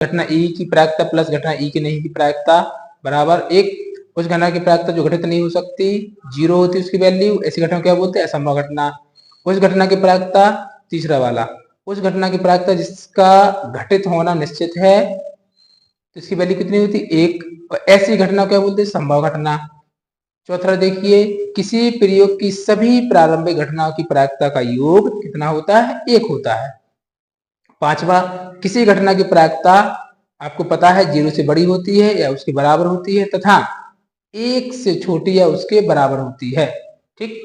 घटना ई की प्रायिकता प्लस घटना ई की नहीं की प्रायिकता बराबर एक। उस घटना की प्रायिकता जो घटित नहीं हो सकती, 0 होती उसकी वैल्यू, ऐसी घटना क्या बोलते हैं, असंभव घटना। उस घटना की प्रायिकता, तीसरा वाला, उस घटना की प्रायिकता जिसका घटित होना निश्चित है तो इसकी वैल्यू कितनी होती है, 1। और ऐसी घटना क्या बोलते हैं, संभव घटना। चौथा देखिए, किसी प्रयोग की सभी प्रारंभिक घटनाओं की प्रायिकता का योग कितना होता है, 1 होता है। पांचवा, किसी घटना की प्रायिकता आपको पता है 0 से बड़ी होती है या उसके बराबर होती है तथा 1 से छोटी या उसके बराबर होती है। ठीक,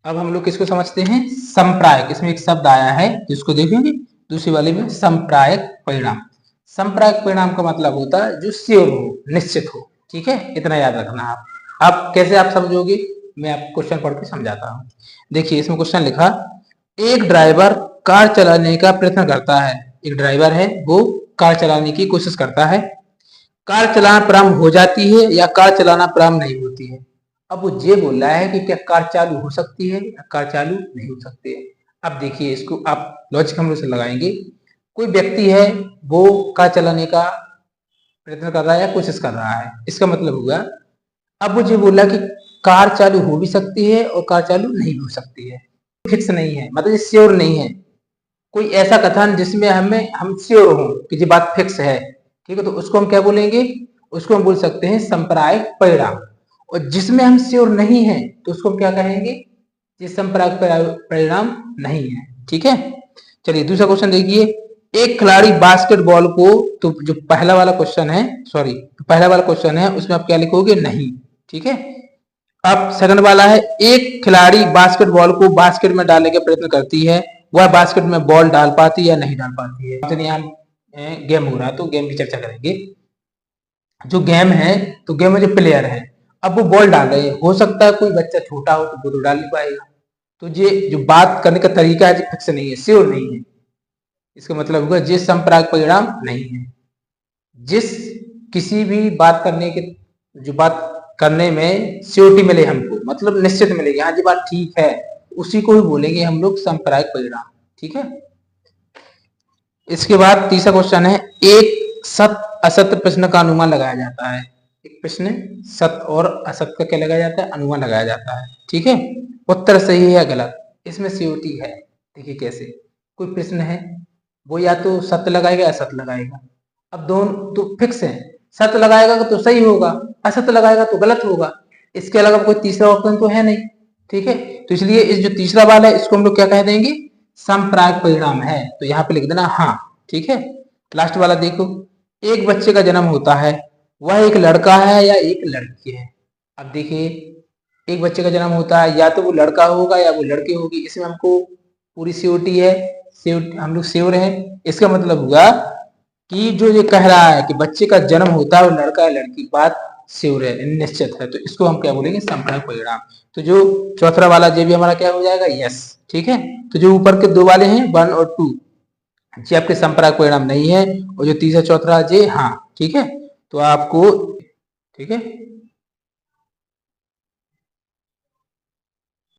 अब हम लोग किसको समझते हैं, संप्रायक। इसमें एक शब्द आया है जिसको देखेंगे दूसरी वाले में, संप्रायक परिणाम। संप्रायक परिणाम का मतलब होता है जो श्योर हो, निश्चित हो। ठीक है, इतना याद रखना। आप कैसे आप समझोगे, मैं आपको क्वेश्चन पढ़ के समझाता हूँ। देखिए इसमें क्वेश्चन लिखा, एक ड्राइवर कार चलाने का प्रयत्न करता है। एक ड्राइवर है, वो कार चलाने की कोशिश करता है। कार चलाना प्रारंभ हो जाती है या कार चलाना प्रारंभ नहीं होती है। अब वो ये बोल रहा है कि क्या कार चालू हो सकती है या कार चालू नहीं हो सकती है। अब देखिए इसको आप लॉजिक हम लोग से लगाएंगे। कोई व्यक्ति है, वो कार चलाने का प्रयत्न कर रहा है या कोशिश कर रहा है, इसका मतलब हुआ, अब वो ये बोला कि कार चालू हो भी सकती है और कार चालू नहीं हो सकती है। फिक्स नहीं है, मतलब ये श्योर नहीं है। कोई ऐसा कथन जिसमें हम श्योर हो कि ये बात फिक्स है, ठीक है, तो उसको हम क्या बोलेंगे, उसको हम बोल सकते हैं संप्रायिक परिणाम। और जिसमें हम श्योर नहीं है तो उसको हम क्या कहेंगे, ये संप्रायिक परिणाम नहीं है। ठीक है, चलिए दूसरा क्वेश्चन देखिए। एक खिलाड़ी बास्केटबॉल को, तो जो पहला वाला क्वेश्चन है, सॉरी पहला वाला क्वेश्चन है उसमें आप क्या लिखोगे, नहीं। ठीक है, अब सेकंड वाला है, एक खिलाड़ी बास्केटबॉल को बास्केट में डालने का प्रयत्न करती है, वह बास्केट में बॉल डाल पाती है या नहीं डाल पाती है। चलिए हम गेम हो रहा तो गेम की चर्चा करेंगे। जो गेम है, तो गेम में जो प्लेयर है, अब वो बॉल डाल रहे हैं, हो सकता है कोई बच्चा छोटा हो तो वो तो डाल नहीं पाएगा। तो ये जो बात करने का तरीका है फिक्स नहीं है, श्योर नहीं है। इसका मतलब होगा जिस संप्रायिक परिणाम नहीं है। जिस किसी भी बात करने के, जो बात करने में श्योरिटी मिले हमको, मतलब निश्चित मिलेगी, हाँ ये बात ठीक है, उसी को ही बोलेंगे हम लोग संप्रायिक परिणाम। ठीक है, इसके बाद तीसरा क्वेश्चन है, एक सत्य असत्य प्रश्न का अनुमान लगाया जाता है। एक प्रश्न सत्य और असत्य का क्या लगाया जाता है, अनुमान लगाया जाता है। ठीक है, उत्तर सही है या गलत, इसमें श्योरिटी है। देखिए कैसे, कोई प्रश्न है, वो या तो सत्य लगाएगा या असत्य लगाएगा। अब दोनों तो फिक्स है, सत्य लगाएगा तो सही होगा, असत्य लगाएगा तो गलत होगा। इसके अलावा कोई तीसरा ऑप्शन तो है नहीं। ठीक है, तो इसलिए इस जो तीसरा वाला है इसको हम लोग क्या कह देंगे, संप्रायिक परिणाम है। तो यहाँ पे लिख देना हाँ। ठीक है, लास्ट वाला देखो, एक बच्चे का जन्म होता है, वह एक लड़का है या एक लड़की है। अब देखिए, एक बच्चे का जन्म होता है, या तो वो लड़का होगा या वो लड़की होगी, इसमें हमको पूरी श्योरिटी है, हम लोग श्योर हैं। इसका मतलब हुआ कि जो ये कह रहा है कि बच्चे का जन्म होता है वो लड़का है लड़की, बात श्योर है, निश्चित है, तो इसको हम क्या बोलेंगे, संप्रायिक परिणाम। तो जो चौथा वाला जे भी हमारा क्या हो जाएगा, यस। ठीक है, तो जो ऊपर के दो वाले हैं 1 और 2, ये आपके संप्रायिक परिणाम नहीं है, और जो तीसरा चौथा जे हाँ। ठीक है, तो आपको, ठीक है।